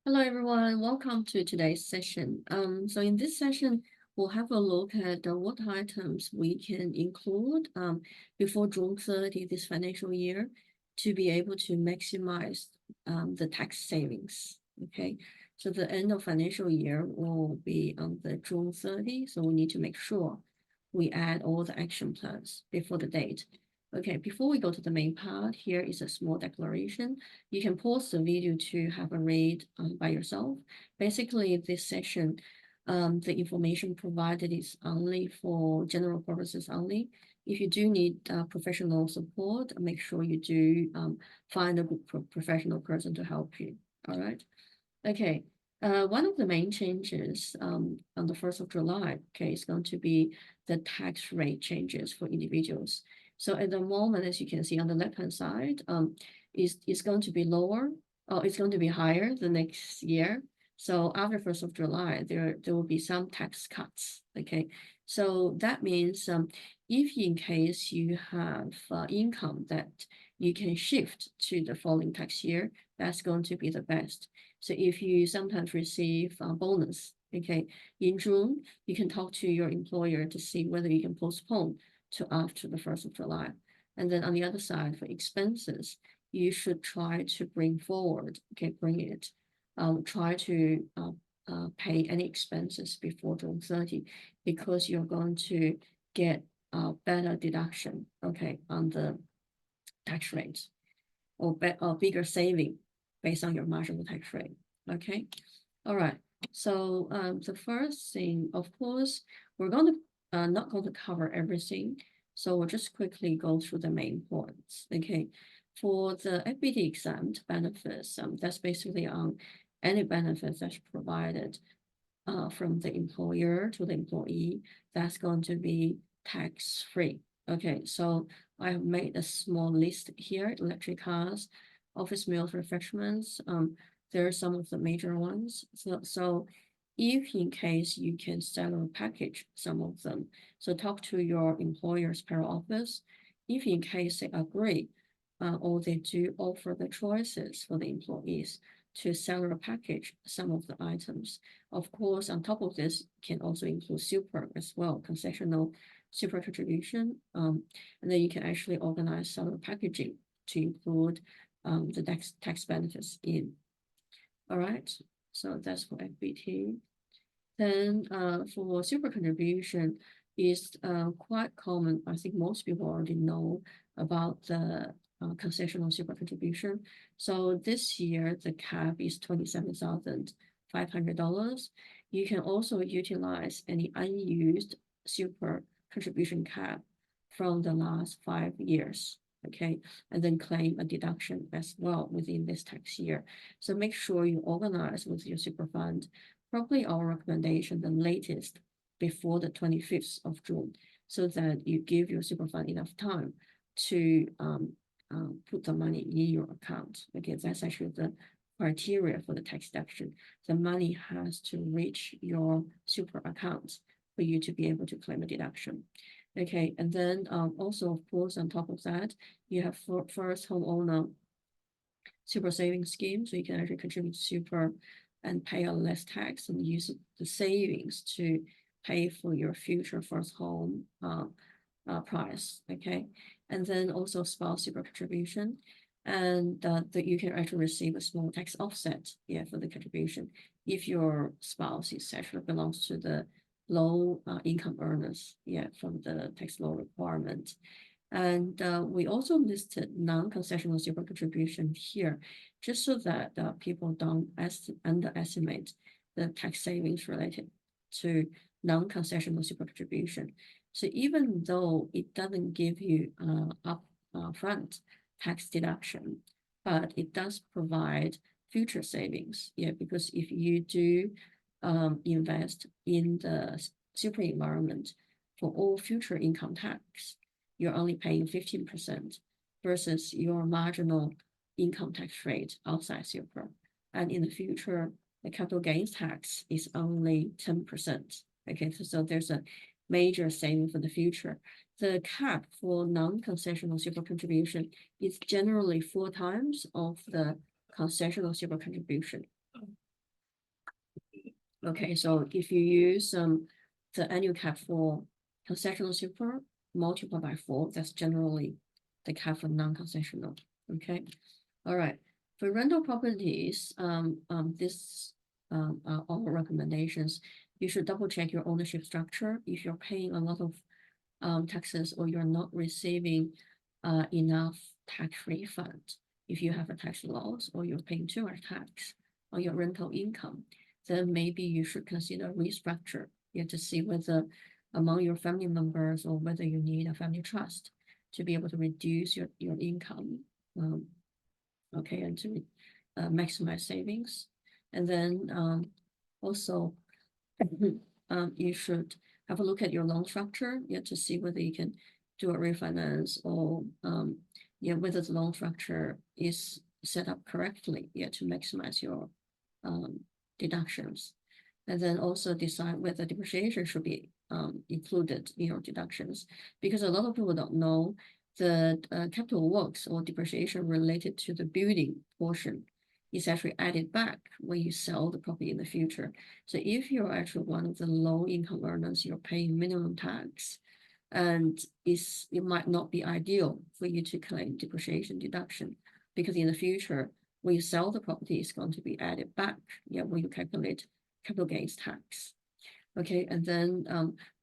Hello, everyone. Welcome to today's session. So in this session, we'll have a look at what items we can include before June 30 this financial year to be able to maximize the tax savings. Okay, so the end of financial year will be on the June 30, so we need to make sure we add all the action plans before the date. Okay, before we go to the main part, here is a small declaration. You can pause the video to have a read by yourself. Basically, this session, the information provided is only for general purposes only. If you do need professional support, make sure you do find a good professional person to help you. All right. Okay. One of the main changes on the 1st of July, okay, is going to be the tax rate changes for individuals. So at the moment, as you can see on the left-hand side, is going to be lower, or it's going to be higher the next year. So after 1st of July, there will be some tax cuts. Okay. So that means if in case you have income that you can shift to the following tax year, that's going to be the best. So if you sometimes receive a bonus, okay, in June, you can talk to your employer to see whether you can postpone to after the 1st of July. And then on the other side, for expenses, you should try to bring forward, okay, bring it, try to pay any expenses before June 30, because you're going to get a better deduction, okay, on the tax rates, or bigger saving based on your marginal tax rate. Okay. All right. So the first thing, of course, we're going to not going to cover everything. So we'll just quickly go through the main points. Okay. For the FBT exempt benefits, that's basically on any benefits that's provided from the employer to the employee, that's going to be tax free. Okay, so I have made a small list here: electric cars, office meals, refreshments. There are some of the major ones. So if in case you can salary package some of them, so talk to your employer's payroll office. If in case they agree, or they do offer the choices for the employees to salary package some of the items. Of course, on top of this, can also include super as well, concessional super contribution. And then you can actually organize salary packaging to include the tax benefits in. All right, so that's for FBT. Then for super contribution is quite common. I think most people already know about the concessional super contribution. So this year the cap is $27,500. You can also utilize any unused super contribution cap from the last 5 years. Okay, and then claim a deduction as well within this tax year. So make sure you organize with your super fund. Probably our recommendation, the latest before the 25th of June, so that you give your super fund enough time to put the money in your account. Okay, that's actually the criteria for the tax deduction. The money has to reach your super account for you to be able to claim a deduction. Okay, and then also, of course, on top of that, you have first homeowner super savings scheme, so you can actually contribute to super and pay a less tax and use the savings to pay for your future first home price. Okay, and then also spouse super contribution, and that you can actually receive a small tax offset, yeah, for the contribution if your spouse is actually belongs to the low income earners, yeah, from the tax law requirement. And we also listed non-concessional super contribution here, just so that people don't underestimate the tax savings related to non-concessional super contribution. So even though it doesn't give you upfront tax deduction, but it does provide future savings. Yeah, because if you do invest in the super environment for all future income tax, you're only paying 15% versus your marginal income tax rate outside super. And in the future, the capital gains tax is only 10%. Okay, so there's a major saving for the future. The cap for non-concessional super contribution is generally 4 times of the concessional super contribution. Okay, so if you use the annual cap for concessional super, multiply by 4, that's generally the cap for non-concessional. Okay, all right. For rental properties, this are all recommendations. You should double check your ownership structure. If you're paying a lot of taxes or you're not receiving enough tax refund, if you have a tax loss or you're paying too much tax on your rental income, then maybe you should consider restructure. You have to see whether among your family members or whether you need a family trust to be able to reduce your income. Okay, and to maximize savings. And then also you should have a look at your loan structure, yeah, to see whether you can do a refinance or yeah, whether the loan structure is set up correctly, yeah, to maximize your deductions. And then also decide whether depreciation should be included in your deductions, because a lot of people don't know the capital works or depreciation related to the building portion is actually added back when you sell the property in the future. So if you're actually one of the low income earners, you're paying minimum tax, and it might not be ideal for you to claim depreciation deduction, because in the future, when you sell the property, it's going to be added back, yeah, when you calculate capital gains tax. Okay, and then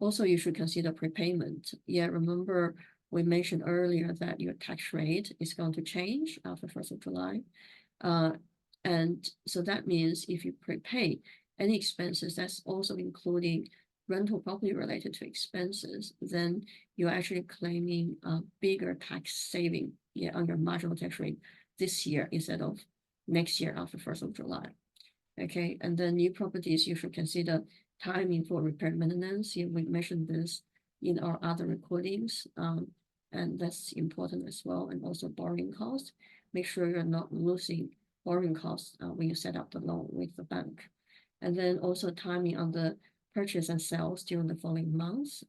also you should consider prepayment. Yeah, remember we mentioned earlier that your tax rate is going to change after 1st of July. And so that means if you prepay any expenses, that's also including rental property related to expenses, then you're actually claiming a bigger tax saving, yeah, on your marginal tax rate this year instead of next year after 1st of July. Okay, and then new properties, you should consider timing for repair maintenance. Yeah, we mentioned this in our other recordings, and that's important as well. And also borrowing costs. Make sure you're not losing borrowing costs when you set up the loan with the bank. And then also timing on the purchase and sales during the following months.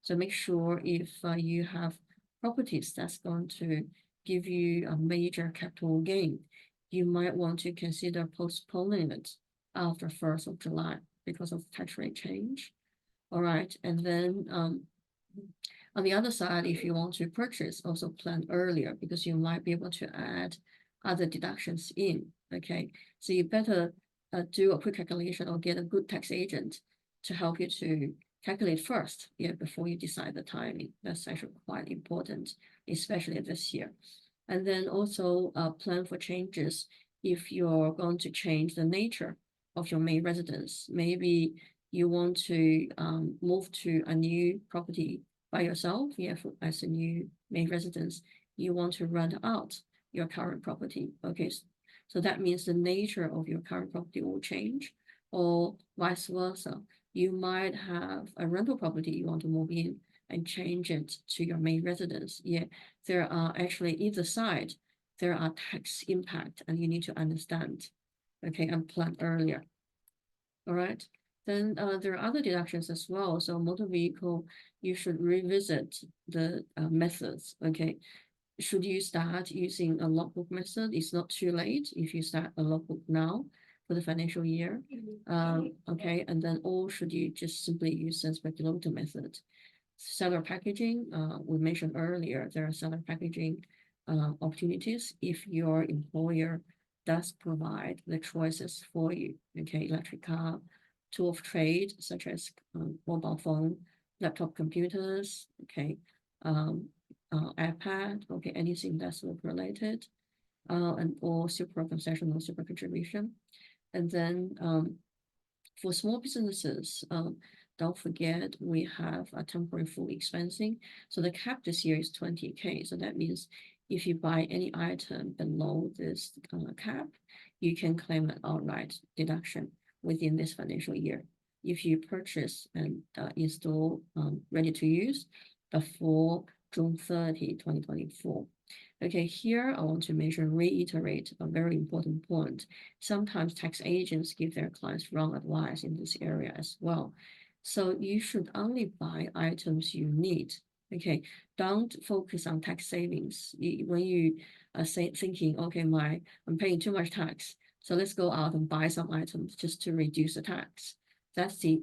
So make sure if you have properties that's going to give you a major capital gain, you might want to consider postponing it after 1st of July because of tax rate change. All right, and then on the other side, if you want to purchase, also plan earlier because you might be able to add other deductions in. Okay, so you better do a quick calculation or get a good tax agent to help you to calculate first, yeah, before you decide the timing. That's actually quite important, especially this year. And then also plan for changes if you're going to change the nature of your main residence. Maybe you want to move to a new property by yourself, yeah, as a new main residence. You want to rent out your current property. Okay, so that means the nature of your current property will change, or vice versa. You might have a rental property you want to move in and change it to your main residence. Yeah, there are actually either side, there are tax impact, and you need to understand, okay, and plan earlier. All right. Then there are other deductions as well. So motor vehicle, you should revisit the methods. Okay, should you start using a logbook method? It's not too late if you start a logbook now for the financial year. Okay, and then or should you just simply use the speculative method? Seller packaging, we mentioned earlier, there are seller packaging opportunities if your employer does provide the choices for you. Okay, electric car, tool of trade, such as mobile phone, laptop computers, okay, iPad, okay, anything that's work related, and or super concessional, super contribution. And then for small businesses, don't forget we have a temporary full expensing. So the cap this year is 20K. So that means if you buy any item below this cap, you can claim an outright deduction within this financial year. If you purchase and install ready to use before June 30, 2024. Okay, here I want to reiterate a very important point. Sometimes tax agents give their clients wrong advice in this area as well. So you should only buy items you need. Okay, don't focus on tax savings. When you are thinking, okay, I'm paying too much tax, so let's go out and buy some items just to reduce the tax. That's the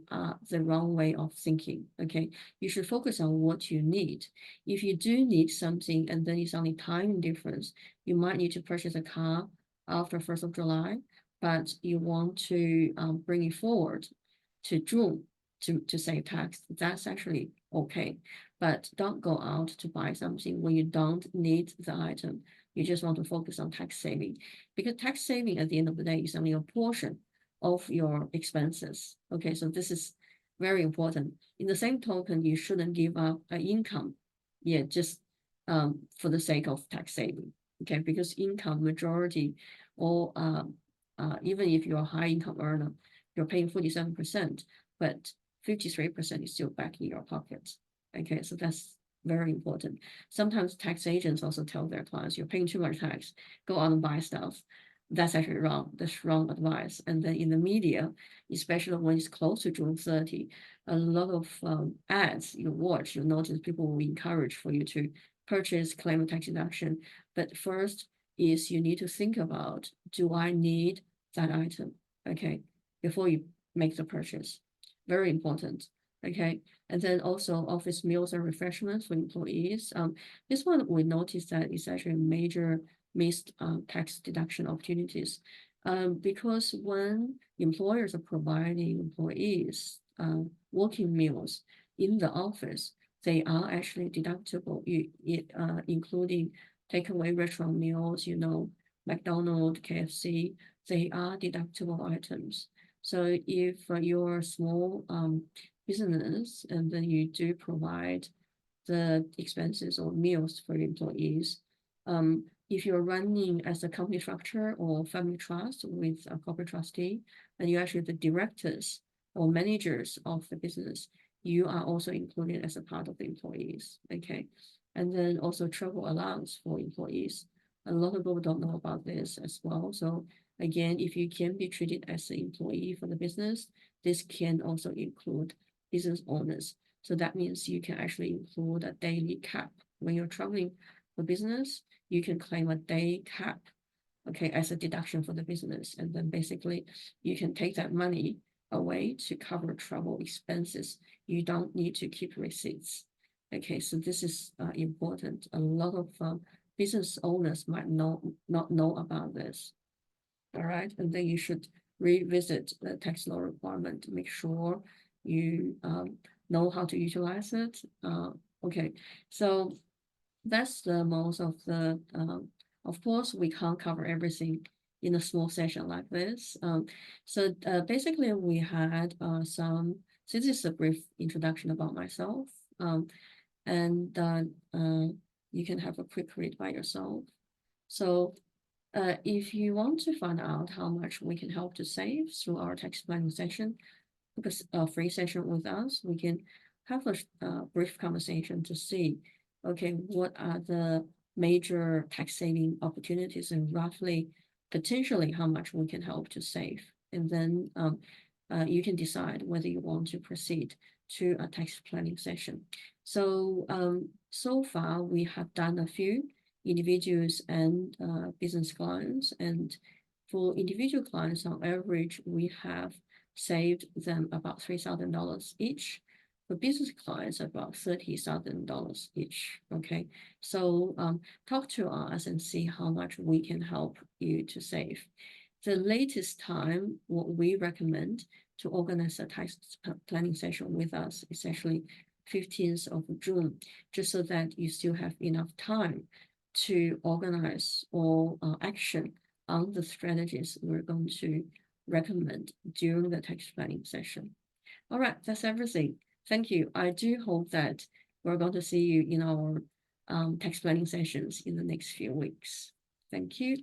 wrong way of thinking. Okay, you should focus on what you need. If you do need something and then it's only time difference, you might need to purchase a car after 1st of July, but you want to bring it forward to June to save tax. That's actually okay, but don't go out to buy something when you don't need the item. You just want to focus on tax saving, because tax saving at the end of the day is only a portion of your expenses. Okay, so this is very important. In the same token, you shouldn't give up an income, yeah, just for the sake of tax saving. Okay, because income majority, or even if you're a high income earner, you're paying 47%, but 53% is still back in your pocket. Okay, so that's very important. Sometimes tax agents also tell their clients, you're paying too much tax, go out and buy stuff. That's actually wrong. That's wrong advice. And then in the media, especially when it's close to June 30, a lot of ads you watch, you notice people will encourage for you to purchase, claim a tax deduction. But first is you need to think about, do I need that item? Okay, before you make the purchase. Very important. Okay, and then also office meals and refreshments for employees. This one we noticed that it's actually a major missed tax deduction opportunities, because when employers are providing employees working meals in the office, they are actually deductible, including takeaway restaurant meals, McDonald's, KFC, they are deductible items. So if you're a small business and then you do provide the expenses or meals for employees, if you're running as a company structure or family trust with a corporate trustee, and you're actually the directors or managers of the business, you are also included as a part of the employees. Okay, and then also travel allowance for employees. A lot of people don't know about this as well. So again, if you can be treated as an employee for the business, this can also include business owners. So that means you can actually include a daily cap. When you're traveling for business, you can claim a day cap, okay, as a deduction for the business. And then basically you can take that money away to cover travel expenses. You don't need to keep receipts. Okay, so this is important. A lot of business owners might not know about this. All right, and then you should revisit the tax law requirement to make sure you know how to utilize it. Okay, so that's the most of the, of course, we can't cover everything in a small session like this. So basically we had some, so this is a brief introduction about myself, and you can have a quick read by yourself. So if you want to find out how much we can help to save through our tax planning session, because a free session with us, we can have a brief conversation to see, okay, what are the major tax saving opportunities and roughly, potentially how much we can help to save. And then you can decide whether you want to proceed to a tax planning session. So, so far we have done a few individuals and business clients. And for individual clients, on average, we have saved them about $3,000 each. For business clients, about $30,000 each. Okay, so talk to us and see how much we can help you to save. The latest time, what we recommend to organize a tax planning session with us is actually 15th of June, just so that you still have enough time to organize or action on the strategies we're going to recommend during the tax planning session. All right, that's everything. Thank you. I do hope that we're going to see you in our tax planning sessions in the next few weeks. Thank you.